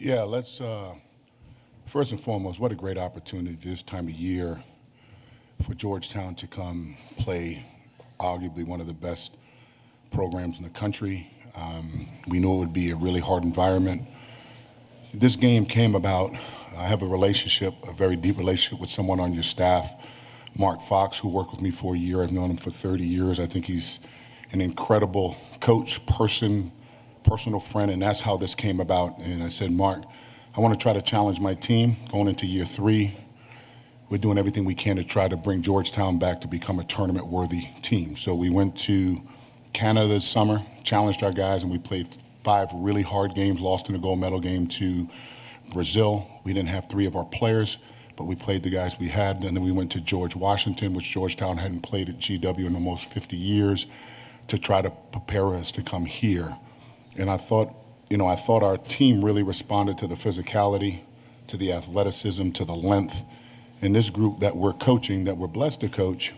Yeah, let's first and foremost, what a great opportunity this time of year for Georgetown to come play arguably one of the best programs in the country. We knew it would be a really hard environment. This game came about, I have a very deep relationship with someone on your staff, Mark Fox, who worked with me for a year. I've known him for 30 years. I think he's an incredible coach, personal friend, and that's how this came about. And I said, Mark, I want to try to challenge my team going into year 3. We're doing everything we can to try to bring Georgetown back to become a tournament-worthy team. So we went to Canada this summer, challenged our guys, and we played 5 really hard games, lost in a gold medal game to Brazil. We didn't have 3 of our players, but we played the guys we had. And then we went to George Washington, which Georgetown hadn't played at GW in almost 50 years, to try to prepare us to come here. And I thought our team really responded to the physicality, to the athleticism, to the length. And this group that we're coaching, that we're blessed to coach,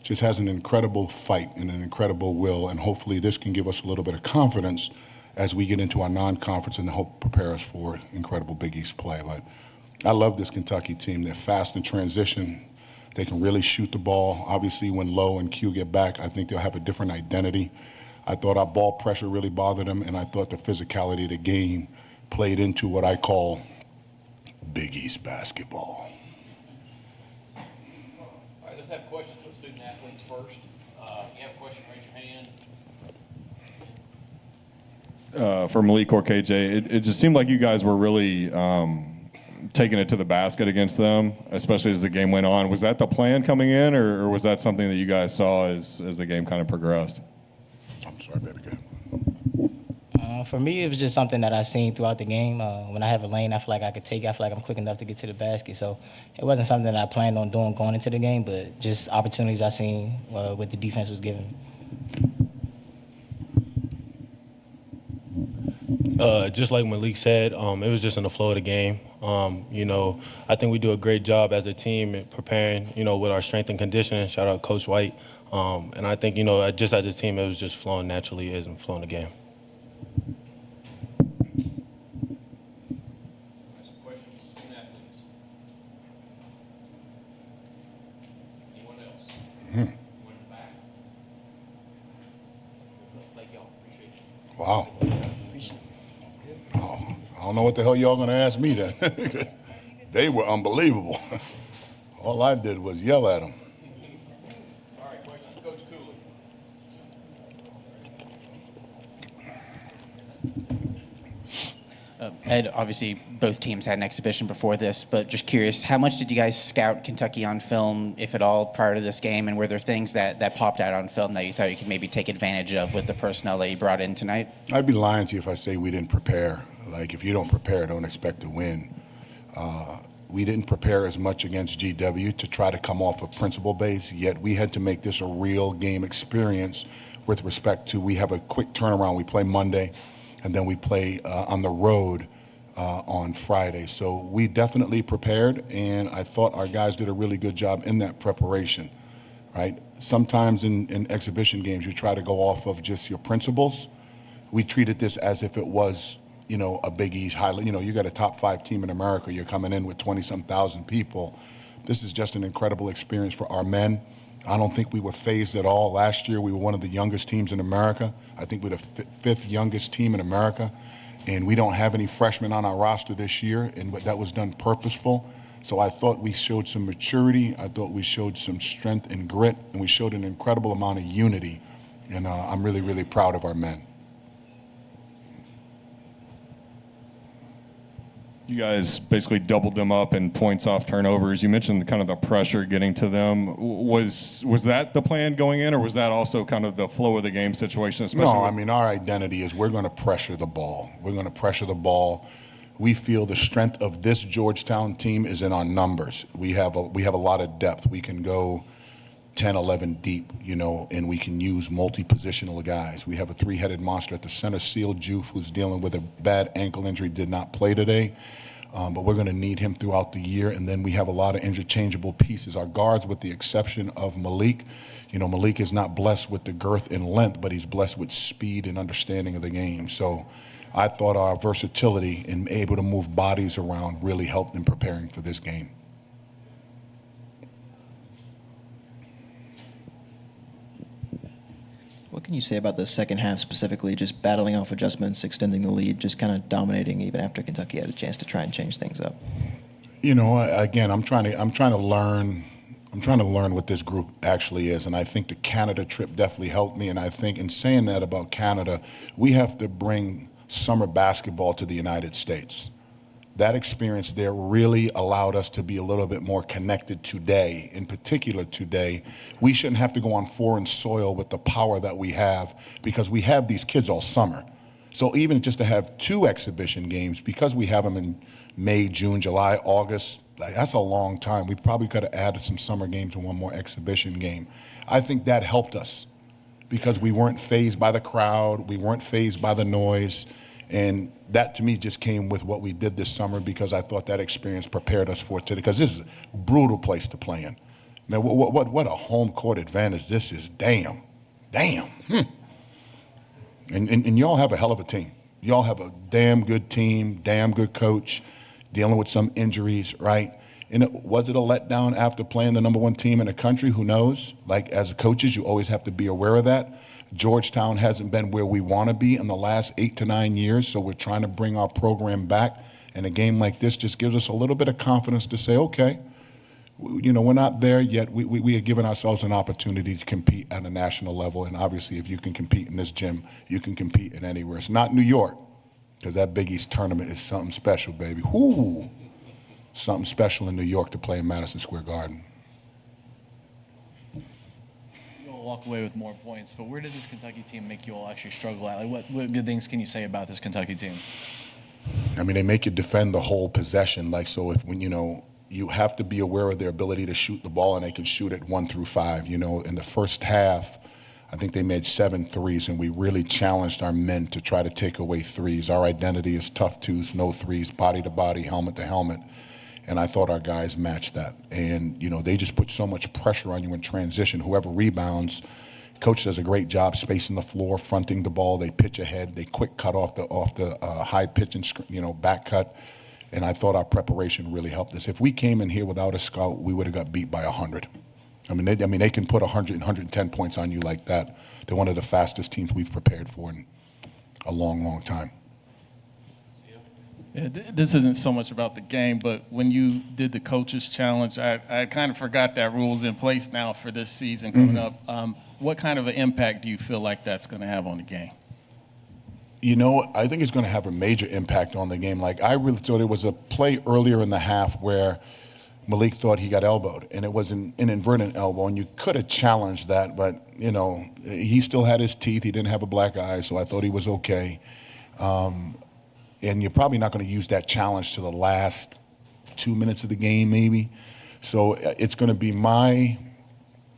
just has an incredible fight and an incredible will. And hopefully this can give us a little bit of confidence as we get into our non-conference and hope prepare us for incredible Big East play. But I love this Kentucky team. They're fast in transition. They can really shoot the ball. Obviously, when Lowe and Q get back, I think they'll have a different identity. I thought our ball pressure really bothered them, and I thought the physicality of the game played into what I call Big East basketball. All right, let's have questions for the student athletes first. If you have a question, raise your hand. For Malik or KJ, it just seemed like you guys were really taking it to the basket against them, especially as the game went on. Was that the plan coming in, or was that something that you guys saw as the game kind of progressed? I'm sorry, baby, go ahead. For me, it was just something that I seen throughout the game. When I have a lane, I feel like I could take it. I feel like I'm quick enough to get to the basket. So it wasn't something that I planned on doing going into the game, but just opportunities I seen what the defense was giving. Just like Malik said, it was just in the flow of the game. I think we do a great job as a team at preparing, with our strength and conditioning. Shout out Coach White. And I think, just as a team, it was just flowing naturally as in flowing the game. Some questions, student athletes. Anyone else? Anyone in the back? Thank y'all. Appreciate it. Wow. Oh, I don't know what the hell y'all gonna ask me then. They were unbelievable. All I did was yell at them. All right, questions, Coach Cooley. Ed, obviously both teams had an exhibition before this, but just curious, how much did you guys scout Kentucky on film, if at all, prior to this game? And were there things that popped out on film that you thought you could maybe take advantage of with the personnel that you brought in tonight? I'd be lying to you if I say we didn't prepare. Like, if you don't prepare, don't expect to win. We didn't prepare as much against GW to try to come off a principle base, yet we had to make this a real game experience with respect to we have a quick turnaround. We play Monday, and then we play on the road on Friday. So we definitely prepared, and I thought our guys did a really good job in that preparation, right? Sometimes in exhibition games, you try to go off of just your principles. We treated this as if it was, a Big East highlight. You got a top 5 team in America. You're coming in with 20-some thousand people. This is just an incredible experience for our men. I don't think we were phased at all. Last year, we were one of the youngest teams in America. I think we're the 5th youngest team in America. And we don't have any freshmen on our roster this year, and that was done purposeful. So I thought we showed some maturity. I thought we showed some strength and grit, and we showed an incredible amount of unity. And I'm really, really proud of our men. You guys basically doubled them up in points off turnovers. You mentioned kind of the pressure getting to them. Was that the plan going in, or was that also kind of the flow of the game situation? No, I mean, our identity is we're going to pressure the ball. We're going to pressure the ball. We feel the strength of this Georgetown team is in our numbers. We have a lot of depth. We can go 10, 11 deep, and we can use multi-positional guys. We have a 3-headed monster at the center, Seal Juf, who's dealing with a bad ankle injury, did not play today. But we're going to need him throughout the year. And then we have a lot of interchangeable pieces. Our guards, with the exception of Malik, Malik is not blessed with the girth and length, but he's blessed with speed and understanding of the game. So I thought our versatility and able to move bodies around really helped in preparing for this game. What can you say about the second half specifically, just battling off adjustments, extending the lead, just kind of dominating even after Kentucky had a chance to try and change things up? You know, again, I'm trying to learn what this group actually is, and I think the Canada trip definitely helped me. And I think in saying that about Canada, we have to bring summer basketball to the United States. That experience there really allowed us to be a little bit more connected today. In particular today, we shouldn't have to go on foreign soil with the power that we have because we have these kids all summer. So even just to have 2 exhibition games, because we have them in May, June, July, August, that's a long time. We probably could have added some summer games and 1 more exhibition game. I think that helped us because we weren't fazed by the crowd, we weren't fazed by the noise, and that to me just came with what we did this summer because I thought that experience prepared us for today. Because this is a brutal place to play in. Man, what a home court advantage this is. Damn. And y'all have a hell of a team. Y'all have a damn good team, damn good coach, dealing with some injuries, right? And was it a letdown after playing the #1 team in the country? Who knows? Like, as coaches, you always have to be aware of that. Georgetown hasn't been where we want to be in the last 8 to 9 years, so we're trying to bring our program back. And a game like this just gives us a little bit of confidence to say, okay, you know, we're not there yet. We are giving ourselves an opportunity to compete at a national level. And obviously, if you can compete in this gym, you can compete in anywhere. It's not New York, because that Big East tournament is something special, baby. Whoo! Something special in New York to play in Madison Square Garden. You'll walk away with more points, but where did this Kentucky team make you all actually struggle at? Like, what good things can you say about this Kentucky team? I mean, they make you defend the whole possession. Like, so when, you know, you have to be aware of their ability to shoot the ball, and they can shoot it 1 through 5. You know, in the first half, I think they made 7 threes, and we really challenged our men to try to take away threes. Our identity is tough twos, no threes, body to body, helmet to helmet. And I thought our guys matched that. And, you know, they just put so much pressure on you in transition. Whoever rebounds, coach does a great job spacing the floor, fronting the ball. They pitch ahead. They quick cut off the high pitch and, you know, back cut. And I thought our preparation really helped us. If we came in here without a scout, we would have got beat by 100. I mean, they can put 100 and 110 points on you like that. They're one of the fastest teams we've prepared for in a long, long time. Yeah, this isn't so much about the game, but when you did the coaches challenge, I kind of forgot that rule's in place now for this season coming up. What kind of an impact do you feel like that's going to have on the game? You know, I think it's going to have a major impact on the game. Like, I really thought it was a play earlier in the half where Malik thought he got elbowed, and it was an inadvertent elbow, and you could have challenged that, but, you know, he still had his teeth. He didn't have a black eye, so I thought he was okay. And you're probably not going to use that challenge to the last 2 minutes of the game, maybe. So it's going to be my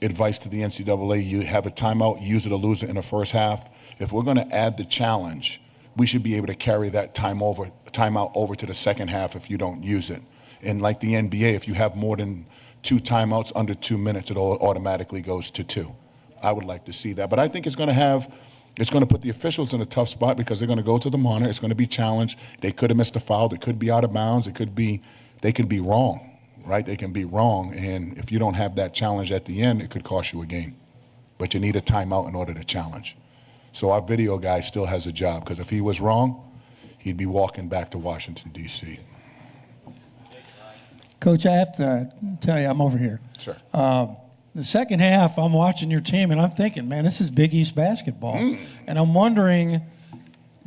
advice to the NCAA. You have a timeout, use it or lose it in the first half. If we're going to add the challenge, we should be able to carry that timeout over to the second half if you don't use it. And like the NBA, if you have more than 2 timeouts under 2 minutes, it automatically goes to 2. I would like to see that. But I think it's going to put the officials in a tough spot because they're going to go to the monitor. It's going to be challenged. They could have missed a foul. They could be out of bounds. They could be wrong, right? They can be wrong. And if you don't have that challenge at the end, it could cost you a game. But you need a timeout in order to challenge. So our video guy still has a job because if he was wrong, he'd be walking back to Washington, D.C. Coach, I have to tell you, I'm over here. Sir. The second half, I'm watching your team, and I'm thinking, man, this is Big East basketball. And I'm wondering,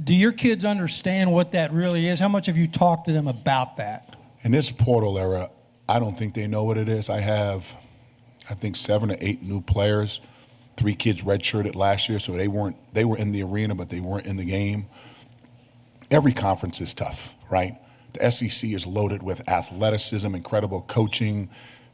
do your kids understand what that really is? How much have you talked to them about that? In this portal era, I don't think they know what it is. I have, I think, 7 or 8 new players. 3 kids redshirted last year, so they were in the arena, but they weren't in the game. Every conference is tough, right? The SEC is loaded with athleticism, incredible coaching,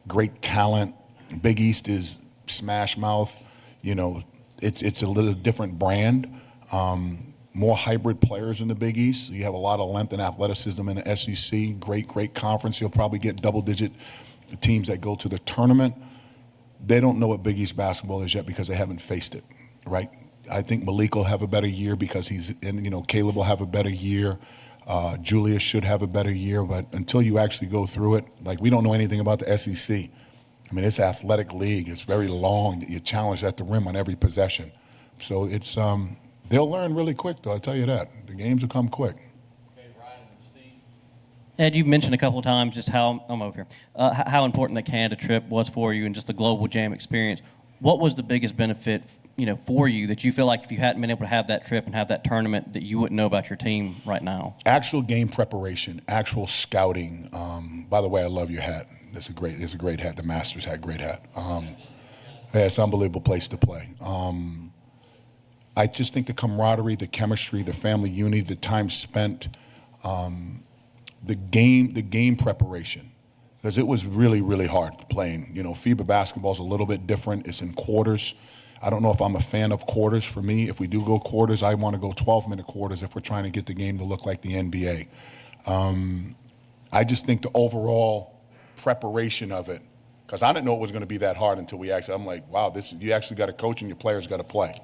great talent. Big East is smash mouth. You know, it's a little different brand. More hybrid players in the Big East. So you have a lot of length and athleticism in the SEC. Great conference. You'll probably get double-digit teams that go to the tournament. They don't know what Big East basketball is yet because they haven't faced it, right? I think Malik will have a better year because he's in, Caleb will have a better year. Julius should have a better year, but until you actually go through it, like we don't know anything about the SEC. I mean, it's an athletic league. It's very long. You're challenged at the rim on every possession. So it's they'll learn really quick, though. I'll tell you that. The games will come quick. Okay, Ryan and Steve. Ed, you've mentioned a couple of times just how I'm over here, how important the Canada trip was for you and just the global jam experience. What was the biggest benefit, for you that you feel like if you hadn't been able to have that trip and have that tournament that you wouldn't know about your team right now? Actual game preparation, actual scouting. By the way, I love your hat. It's a great hat. The Masters hat, great hat. Yeah, it's an unbelievable place to play. I just think the camaraderie, the chemistry, the family unity, the time spent, the game preparation, because it was really, really hard playing. FIBA basketball is a little bit different. It's in quarters. I don't know if I'm a fan of quarters. For me, if we do go quarters, I want to go 12-minute quarters if we're trying to get the game to look like the NBA. I just think the overall preparation of it, because I didn't know it was going to be that hard until I'm like, wow, you actually got a coach and your players got to play.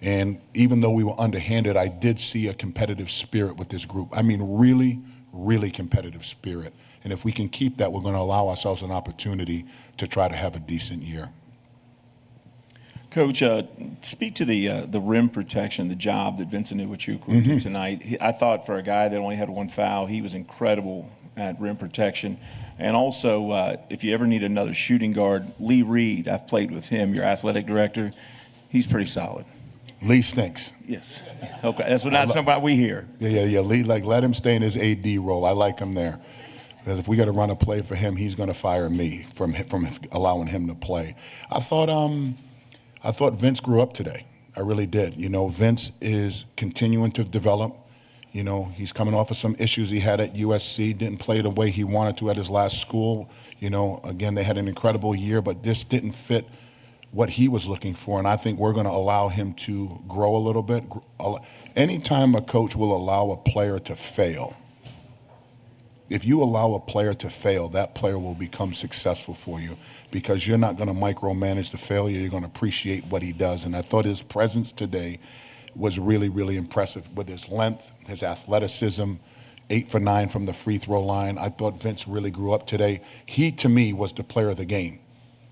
And even though we were underhanded, I did see a competitive spirit with this group. I mean, really, really competitive spirit. And if we can keep that, we're going to allow ourselves an opportunity to try to have a decent year. Coach, speak to the rim protection, the job that Vincent Iwuchukwu did tonight. I thought for a guy that only had one foul, he was incredible at rim protection. And also, if you ever need another shooting guard, Lee Reed, I've played with him, your athletic director. He's pretty solid. Lee stinks. Yes. Okay, that's not somebody we hear. Yeah. Lee, let him stay in his AD role. I like him there. Because if we got to run a play for him, he's going to fire me from allowing him to play. I thought Vince grew up today. I really did. Vince is continuing to develop. He's coming off of some issues he had at USC, didn't play the way he wanted to at his last school. Again, they had an incredible year, but this didn't fit what he was looking for, and I think we're going to allow him to grow a little bit. Anytime a coach will allow a player to fail, if you allow a player to fail, that player will become successful for you because you're not going to micromanage the failure. You're going to appreciate what he does, and I thought his presence today was really, really impressive with his length, his athleticism, 8 for 9 from the free throw line. I thought Vince really grew up today. He, to me, was the player of the game.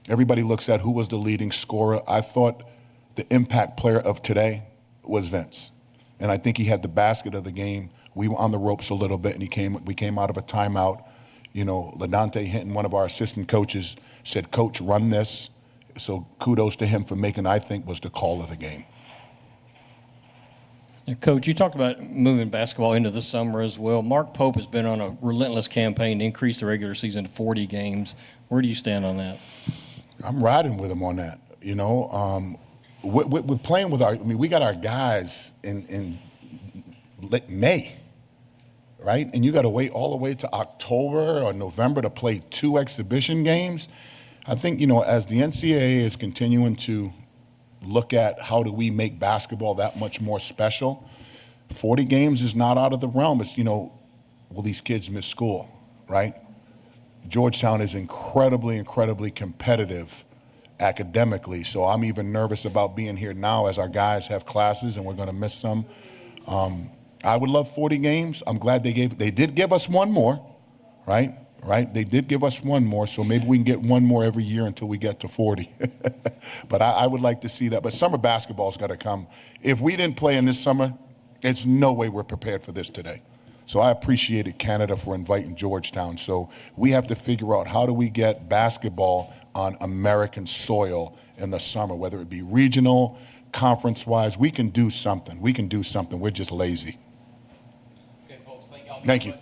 Everybody looks at who was the leading scorer. I thought the impact player of today was Vince. And I think he had the basket of the game. We were on the ropes a little bit, and we came out of a timeout. LaDante Hinton, one of our assistant coaches, said, "Coach, run this." So kudos to him for making, I think, was the call of the game. Now, Coach, you talked about moving basketball into the summer as well. Mark Pope has been on a relentless campaign to increase the regular season to 40 games. Where do you stand on that? I'm riding with him on that. We're playing with we got our guys in May, right? And you got to wait all the way to October or November to play 2 exhibition games. I think, as the NCAA is continuing to look at how do we make basketball that much more special, 40 games is not out of the realm. It's, will these kids miss school, right? Georgetown is incredibly, incredibly competitive academically, so I'm even nervous about being here now as our guys have classes and we're going to miss some. I would love 40 games. I'm glad they did give us one more, right? They did give us one more, so maybe we can get one more every year until we get to 40. But I would like to see that. But summer basketball's got to come. If we didn't play in this summer, it's no way we're prepared for this today. So I appreciated Canada for inviting Georgetown. So we have to figure out how do we get basketball on American soil in the summer, whether it be regional, conference-wise. We can do something. We're just lazy. Okay, folks, thank y'all. Thank you.